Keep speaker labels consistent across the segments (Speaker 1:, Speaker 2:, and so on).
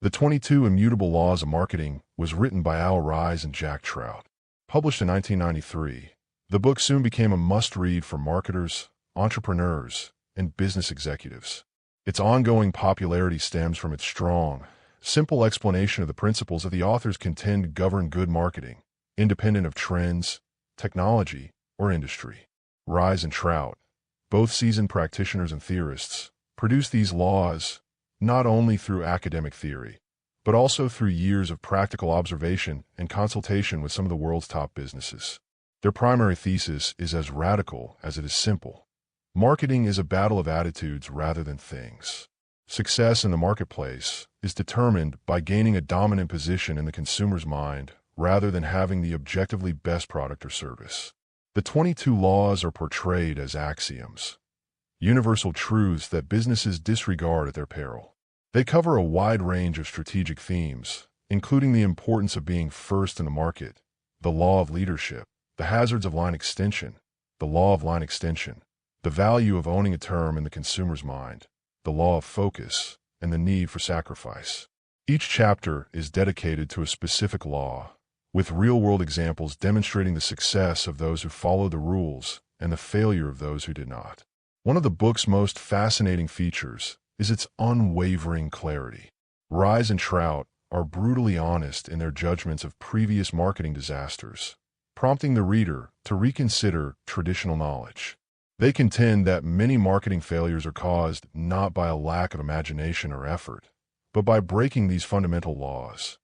Speaker 1: The 22 Immutable Laws of Marketing was written by Ries and Jack Trout. Published in 1993, the book soon became a must-read for marketers, entrepreneurs, and business executives. Its ongoing popularity stems from its strong, simple explanation of the principles that the authors contend govern good marketing, independent of trends, technology, or industry. Ries and Trout, both seasoned practitioners and theorists, produce these laws not only through academic theory, but also through years of practical observation and consultation with some of the world's top businesses. Their primary thesis is as radical as it is simple. Marketing is a battle of attitudes rather than things. Success in the marketplace is determined by gaining a dominant position in the consumer's mind rather than having the objectively best product or service. The 22 laws are portrayed as axioms, universal truths that businesses disregard at their peril. They cover a wide range of strategic themes, including the importance of being first in the market, the law of leadership, the hazards of line extension, the law of line extension, the value of owning a term in the consumer's mind, the law of focus, and the need for sacrifice. Each chapter is dedicated to a specific law, with real-world examples demonstrating the success of those who followed the rules and the failure of those who did not. One of the book's most fascinating features is its unwavering clarity. Ries and Trout are brutally honest in their judgments of previous marketing disasters, prompting the reader to reconsider traditional knowledge. They contend that many marketing failures are caused not by a lack of imagination or effort, but by breaking these fundamental laws,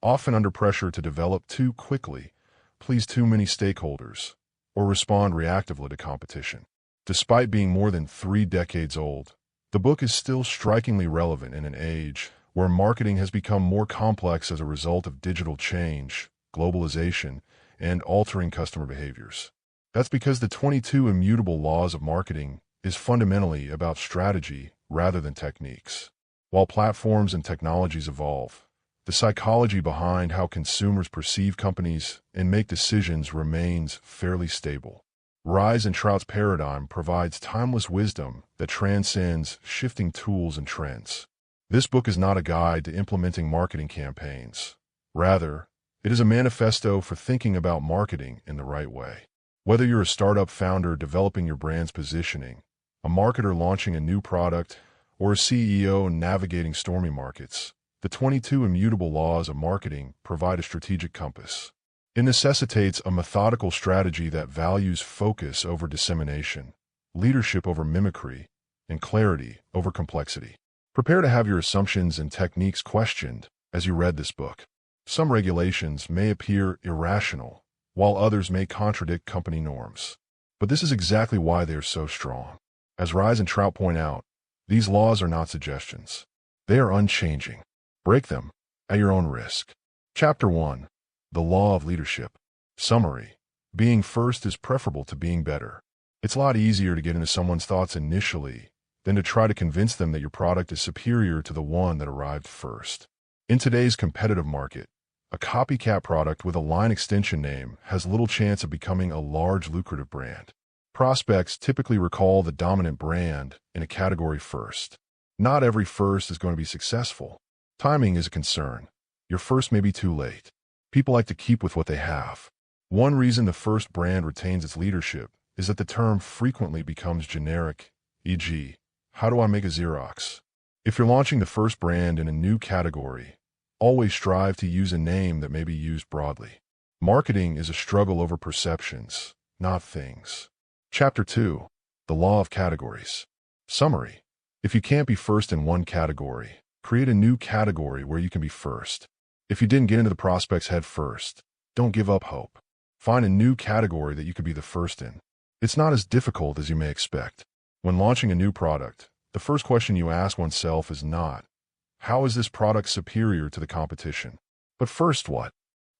Speaker 1: often under pressure to develop too quickly, please too many stakeholders, or respond reactively to competition. Despite being more than 3 decades old, the book is still strikingly relevant in an age where marketing has become more complex as a result of digital change, globalization, and altering customer behaviors. That's because the 22 Immutable Laws of Marketing is fundamentally about strategy rather than techniques. While platforms and technologies evolve, the psychology behind how consumers perceive companies and make decisions remains fairly stable. Ries and Trout's paradigm provides timeless wisdom that transcends shifting tools and trends. This book is not a guide to implementing marketing campaigns. Rather, it is a manifesto for thinking about marketing in the right way. Whether you're a startup founder developing your brand's positioning, a marketer launching a new product, or a CEO navigating stormy markets, the 22 Immutable Laws of Marketing provide a strategic compass. It necessitates a methodical strategy that values focus over dissemination, leadership over mimicry, and clarity over complexity. Prepare to have your assumptions and techniques questioned as you read this book. Some regulations may appear irrational, while others may contradict company norms. But this is exactly why they are so strong. As Ries and Trout point out, these laws are not suggestions. They are unchanging. Break them at your own risk. Chapter 1. The Law of Leadership. Summary. Being first is preferable to being better. It's a lot easier to get into someone's thoughts initially than to try to convince them that your product is superior to the one that arrived first. In today's competitive market, a copycat product with a line extension name has little chance of becoming a large, lucrative brand. Prospects typically recall the dominant brand in a category first. Not every first is going to be successful. Timing is a concern. Your first may be too late. People like to keep with what they have. One reason the first brand retains its leadership is that the term frequently becomes generic, e.g., how do I make a Xerox? If you're launching the first brand in a new category, always strive to use a name that may be used broadly. Marketing is a struggle over perceptions, not things. Chapter 2. The Law of Categories. Summary. If you can't be first in one category, create a new category where you can be first. If you didn't get into the prospects head first, don't give up hope. Find a new category that you could be the first in. It's not as difficult as you may expect. When launching a new product, the first question you ask oneself is not, how is this product superior to the competition? But first what?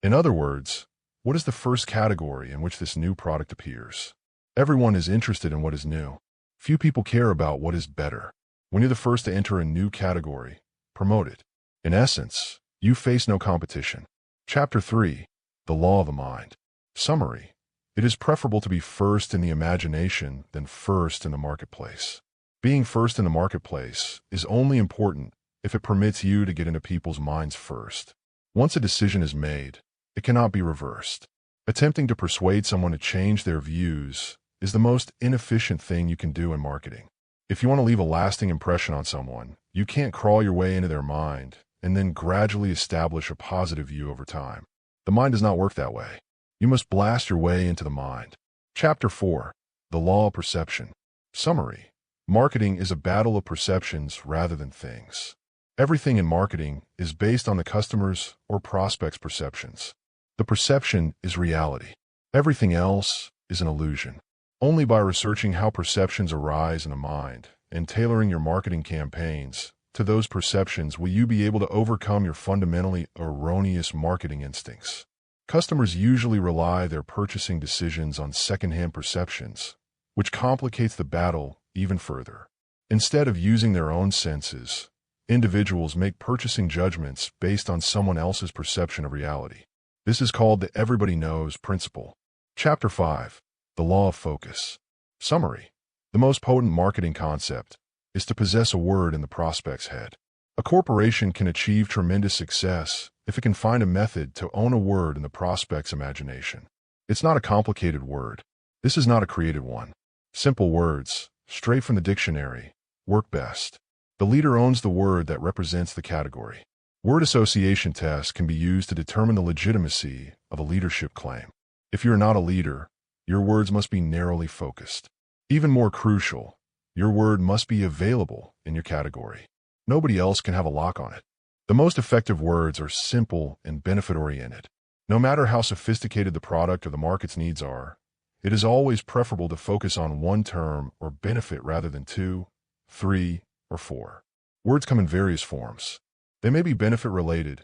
Speaker 1: In other words, what is the first category in which this new product appears? Everyone is interested in what is new. Few people care about what is better. When you're the first to enter a new category, promote it. In essence, you face no competition. Chapter 3. The Law of the Mind. Summary. It is preferable to be first in the imagination than first in the marketplace. Being first in the marketplace is only important if it permits you to get into people's minds first. Once a decision is made, it cannot be reversed. Attempting to persuade someone to change their views is the most inefficient thing you can do in marketing. If you want to leave a lasting impression on someone, you can't crawl your way into their mind and then gradually establish a positive view over time. The mind does not work that way. You must blast your way into the mind. Chapter 4. The Law of Perception. Summary. Marketing is a battle of perceptions rather than things. Everything in marketing is based on the customer's or prospect's perceptions. The perception is reality. Everything else is an illusion. Only by researching how perceptions arise in the mind and tailoring your marketing campaigns to those perceptions will you be able to overcome your fundamentally erroneous marketing instincts. Customers usually rely their purchasing decisions on secondhand perceptions, which complicates the battle even further. Instead of using their own senses, individuals make purchasing judgments based on someone else's perception of reality. This is called the everybody knows principle. Chapter 5. The Law of Focus. Summary. The most potent marketing concept is to possess a word in the prospect's head. A corporation can achieve tremendous success if it can find a method to own a word in the prospect's imagination. It's not a complicated word. This is not a created one. Simple words, straight from the dictionary, work best. The leader owns the word that represents the category. Word association tests can be used to determine the legitimacy of a leadership claim. If you're not a leader, your words must be narrowly focused. Even more crucial, your word must be available in your category. Nobody else can have a lock on it. The most effective words are simple and benefit-oriented. No matter how sophisticated the product or the market's needs are, it is always preferable to focus on one term or benefit rather than 2, 3, or 4. Words come in various forms. They may be benefit-related,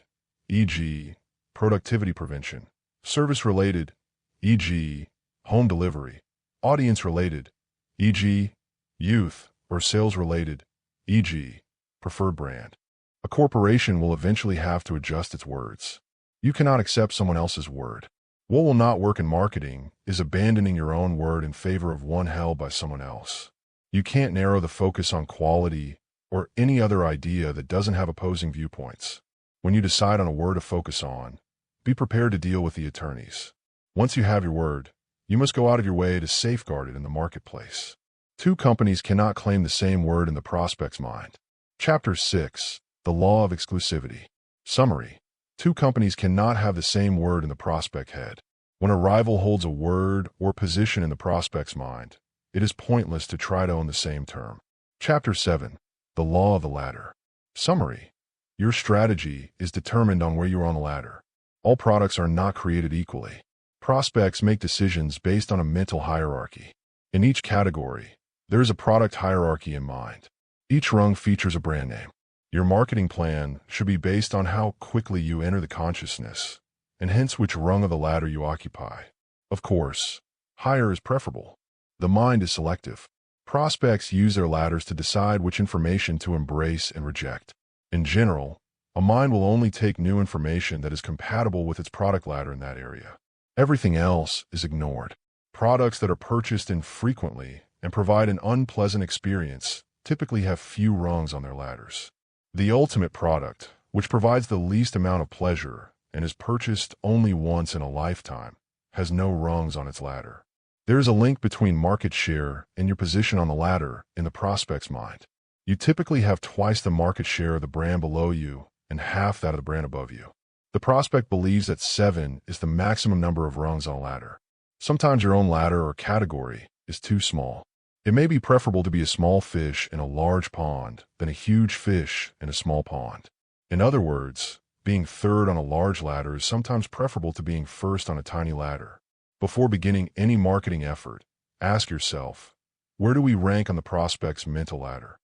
Speaker 1: e.g., productivity prevention, service-related, e.g., home delivery, audience-related, e.g., youth, or sales-related, e.g., preferred brand. A corporation will eventually have to adjust its words. You cannot accept someone else's word. What will not work in marketing is abandoning your own word in favor of one held by someone else. You can't narrow the focus on quality or any other idea that doesn't have opposing viewpoints. When you decide on a word to focus on, be prepared to deal with the attorneys. Once you have your word, you must go out of your way to safeguard it in the marketplace. Two companies cannot claim the same word in the prospect's mind. Chapter 6. The Law of Exclusivity. Summary. Two companies cannot have the same word in the prospect head. When a rival holds a word or position in the prospect's mind, it is pointless to try to own the same term. Chapter 7. The Law of the Ladder. Summary. Your strategy is determined on where you are on the ladder. All products are not created equally. Prospects make decisions based on a mental hierarchy. In each category, there is a product hierarchy in mind. Each rung features a brand name. Your marketing plan should be based on how quickly you enter the consciousness, and hence which rung of the ladder you occupy. Of course, higher is preferable. The mind is selective. Prospects use their ladders to decide which information to embrace and reject. In general, a mind will only take new information that is compatible with its product ladder in that area. Everything else is ignored. Products that are purchased infrequently and provide an unpleasant experience typically have few rungs on their ladders. The ultimate product, which provides the least amount of pleasure and is purchased only once in a lifetime, has no rungs on its ladder. There is a link between market share and your position on the ladder in the prospect's mind. You typically have twice the market share of the brand below you and half that of the brand above you. The prospect believes that 7 is the maximum number of rungs on a ladder. Sometimes your own ladder or category is too small. It may be preferable to be a small fish in a large pond than a huge fish in a small pond. In other words, being third on a large ladder is sometimes preferable to being first on a tiny ladder. Before beginning any marketing effort, ask yourself, where do we rank on the prospect's mental ladder?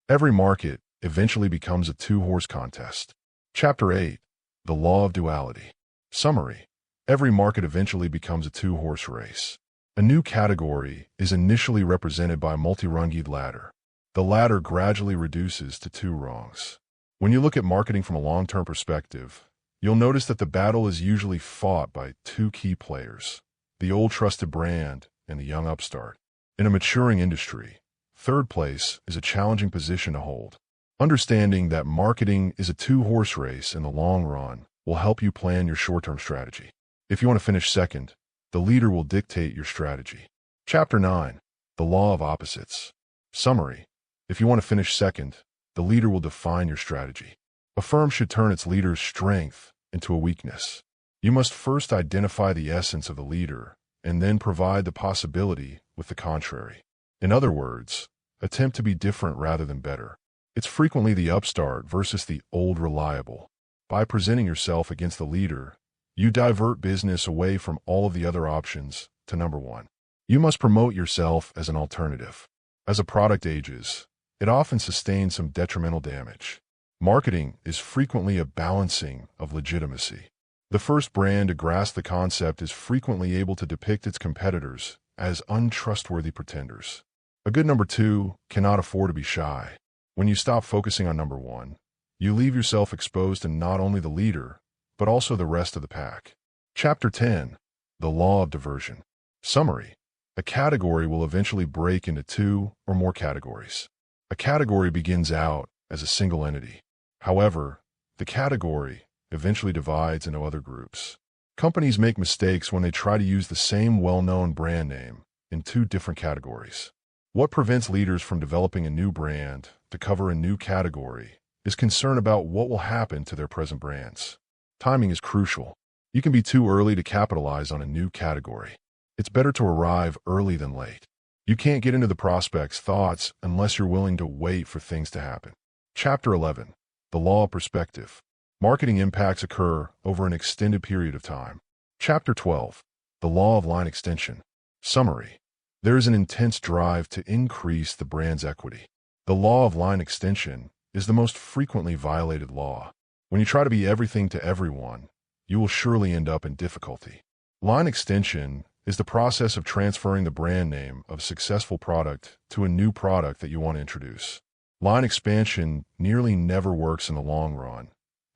Speaker 1: Every market eventually becomes a two-horse contest. Chapter 8. The Law of Duality. Summary. Every market eventually becomes a two-horse race. A new category is initially represented by a multi-runged ladder. The ladder gradually reduces to 2 rungs. When you look at marketing from a long-term perspective, you'll notice that the battle is usually fought by 2 key players, the old trusted brand and the young upstart. In a maturing industry, third place is a challenging position to hold. Understanding that marketing is a two-horse race in the long run will help you plan your short-term strategy. If you want to finish second, the leader will dictate your strategy. Chapter 9. The Law of Opposites. Summary. If you want to finish second, the leader will define your strategy. A firm should turn its leader's strength into a weakness. You must first identify the essence of the leader and then provide the possibility with the contrary. In other words, attempt to be different rather than better. It's frequently the upstart versus the old reliable. By presenting yourself against the leader, you divert business away from all of the other options to number one. You must promote yourself as an alternative. As a product ages, it often sustains some detrimental damage. Marketing is frequently a balancing of legitimacy. The first brand to grasp the concept is frequently able to depict its competitors as untrustworthy pretenders. A good number two cannot afford to be shy. When you stop focusing on number one, you leave yourself exposed to not only the leader, but also the rest of the pack. Chapter 10. The Law of Diversion. Summary. A category will eventually break into two or more categories. A category begins out as a single entity. However, the category eventually divides into other groups. Companies make mistakes when they try to use the same well-known brand name in two different categories. What prevents leaders from developing a new brand to cover a new category is concern about what will happen to their present brands. Timing is crucial. You can be too early to capitalize on a new category. It's better to arrive early than late. You can't get into the prospect's thoughts unless you're willing to wait for things to happen. Chapter 11. The Law of Perspective. Marketing impacts occur over an extended period of time. Chapter 12. The Law of Line Extension. Summary. There is an intense drive to increase the brand's equity. The law of line extension is the most frequently violated law. When you try to be everything to everyone, you will surely end up in difficulty. Line extension is the process of transferring the brand name of a successful product to a new product that you want to introduce. Line expansion nearly never works in the long run,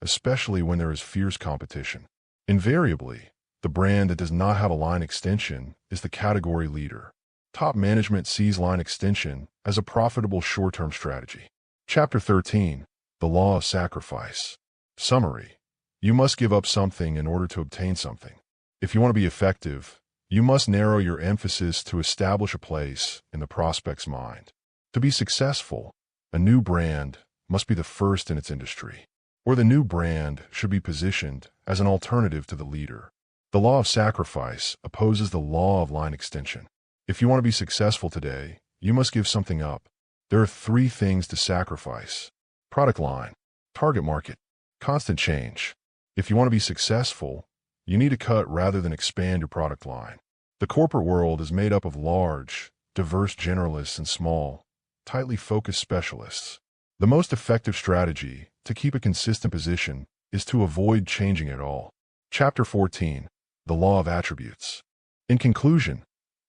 Speaker 1: especially when there is fierce competition. Invariably, the brand that does not have a line extension is the category leader. Top management sees line extension as a profitable short-term strategy. Chapter 13. The Law of Sacrifice. Summary. You must give up something in order to obtain something. If you want to be effective, you must narrow your emphasis to establish a place in the prospect's mind. To be successful, a new brand must be the first in its industry, or the new brand should be positioned as an alternative to the leader. The law of sacrifice opposes the law of line extension. If you want to be successful today, you must give something up. There are three things to sacrifice: product line, target market, constant change. If you want to be successful, you need to cut rather than expand your product line. The corporate world is made up of large, diverse generalists and small, tightly focused specialists. The most effective strategy to keep a consistent position is to avoid changing at all. Chapter 14. The Law of Attributes. In conclusion,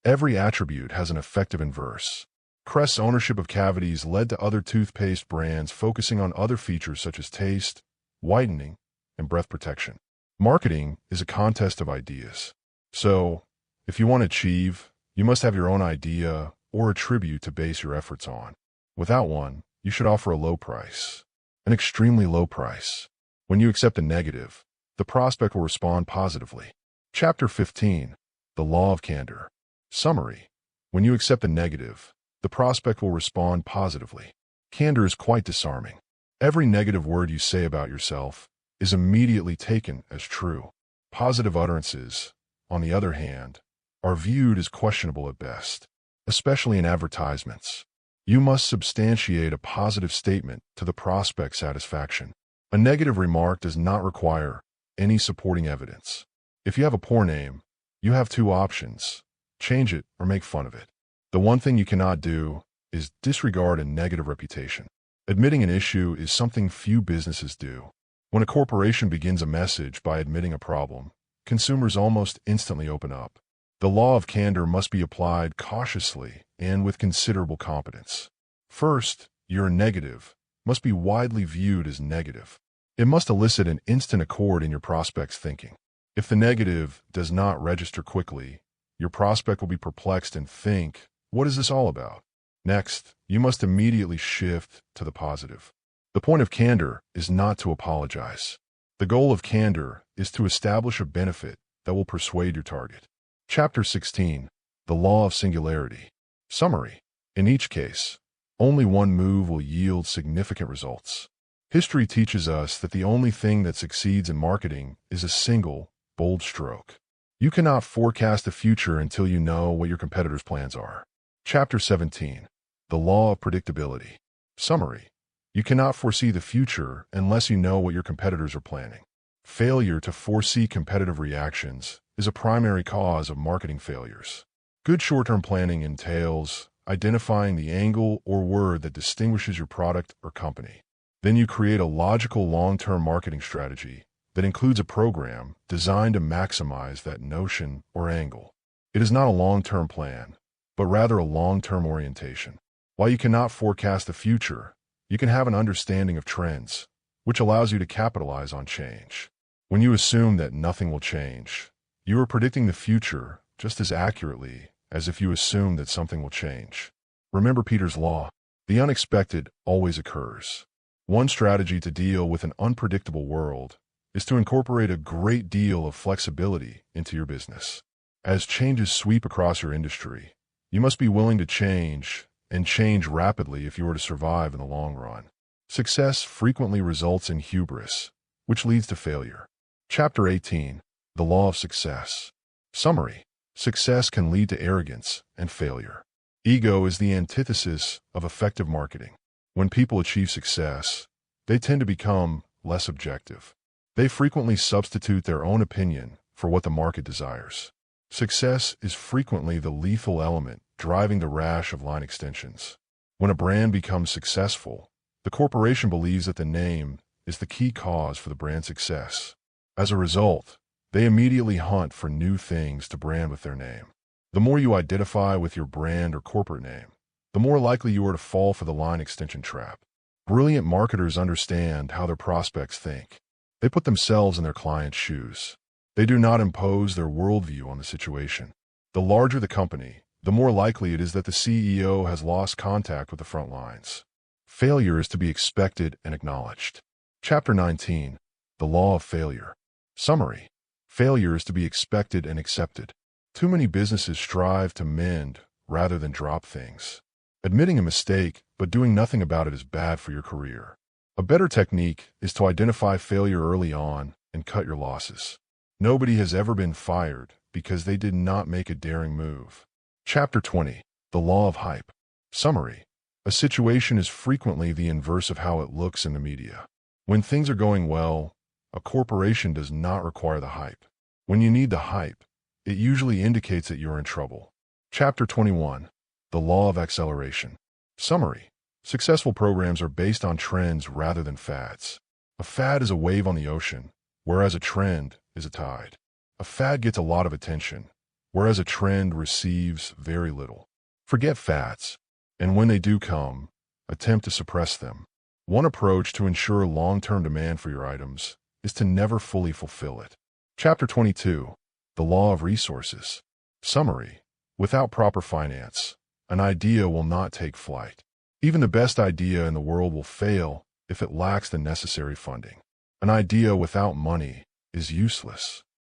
Speaker 1: every attribute has an effective inverse. Crest's ownership of cavities led to other toothpaste brands focusing on other features such as taste, whitening, and breath protection. Marketing is a contest of ideas. So, if you want to achieve, you must have your own idea or attribute to base your efforts on. Without one, you should offer a low price, an extremely low price. When you accept a negative, the prospect will respond positively. Chapter 15. The Law of Candor. Summary. When you accept a negative, the prospect will respond positively. Candor is quite disarming. Every negative word you say about yourself is immediately taken as true. Positive utterances, on the other hand, are viewed as questionable at best, especially in advertisements. You must substantiate a positive statement to the prospect's satisfaction. A negative remark does not require any supporting evidence. If you have a poor name, you have two options: change it or make fun of it. The one thing you cannot do is disregard a negative reputation. Admitting an issue is something few businesses do. When a corporation begins a message by admitting a problem, consumers almost instantly open up. The law of candor must be applied cautiously and with considerable competence. First, your negative must be widely viewed as negative. It must elicit an instant accord in your prospect's thinking. If the negative does not register quickly, your prospect will be perplexed and think, "What is this all about?" Next, you must immediately shift to the positive. The point of candor is not to apologize. The goal of candor is to establish a benefit that will persuade your target. Chapter 16. The Law of Singularity. Summary. In each case, only one move will yield significant results. History teaches us that the only thing that succeeds in marketing is a single, bold stroke. You cannot forecast the future until you know what your competitors' plans are. Chapter 17. The Law of Predictability. Summary. You cannot foresee the future unless you know what your competitors are planning. Failure to foresee competitive reactions is a primary cause of marketing failures. Good short-term planning entails identifying the angle or word that distinguishes your product or company. Then you create a logical long-term marketing strategy that includes a program designed to maximize that notion or angle. It is not a long-term plan, but rather a long-term orientation. While you cannot forecast the future, you can have an understanding of trends, which allows you to capitalize on change. When you assume that nothing will change, you are predicting the future just as accurately as if you assume that something will change. Remember Peter's law. The unexpected always occurs. One strategy to deal with an unpredictable world is to incorporate a great deal of flexibility into your business. As changes sweep across your industry, you must be willing to change, and change rapidly if you are to survive in the long run. Success frequently results in hubris, which leads to failure. Chapter 18. The Law of Success. Summary. Success can lead to arrogance and failure. Ego is the antithesis of effective marketing. When people achieve success, they tend to become less objective. They frequently substitute their own opinion for what the market desires. Success is frequently the lethal element driving the rash of line extensions. When a brand becomes successful, the corporation believes that the name is the key cause for the brand's success. As a result, they immediately hunt for new things to brand with their name. The more you identify with your brand or corporate name, the more likely you are to fall for the line extension trap. Brilliant marketers understand how their prospects think. They put themselves in their clients' shoes. They do not impose their worldview on the situation. The larger the company, the more likely it is that the CEO has lost contact with the front lines. Failure is to be expected and acknowledged. Chapter 19. The Law of Failure. Summary. Failure is to be expected and accepted. Too many businesses strive to mend rather than drop things. Admitting a mistake but doing nothing about it is bad for your career. A better technique is to identify failure early on and cut your losses. Nobody has ever been fired because they did not make a daring move. Chapter 20. The Law of Hype. Summary. A situation is frequently the inverse of how it looks in the media. When things are going well, a corporation does not require the hype. When you need the hype, it usually indicates that you're in trouble. Chapter 21. The Law of Acceleration. Summary. Successful programs are based on trends rather than fads. A fad is a wave on the ocean, whereas a trend is a tide. A fad gets a lot of attention, whereas a trend receives very little. Forget fads, and when they do come, attempt to suppress them. One approach to ensure long-term demand for your items is to never fully fulfill it. Chapter 22. The Law of Resources. Summary. Without proper finance, an idea will not take flight. Even the best idea in the world will fail if it lacks the necessary funding. An idea without money is useless.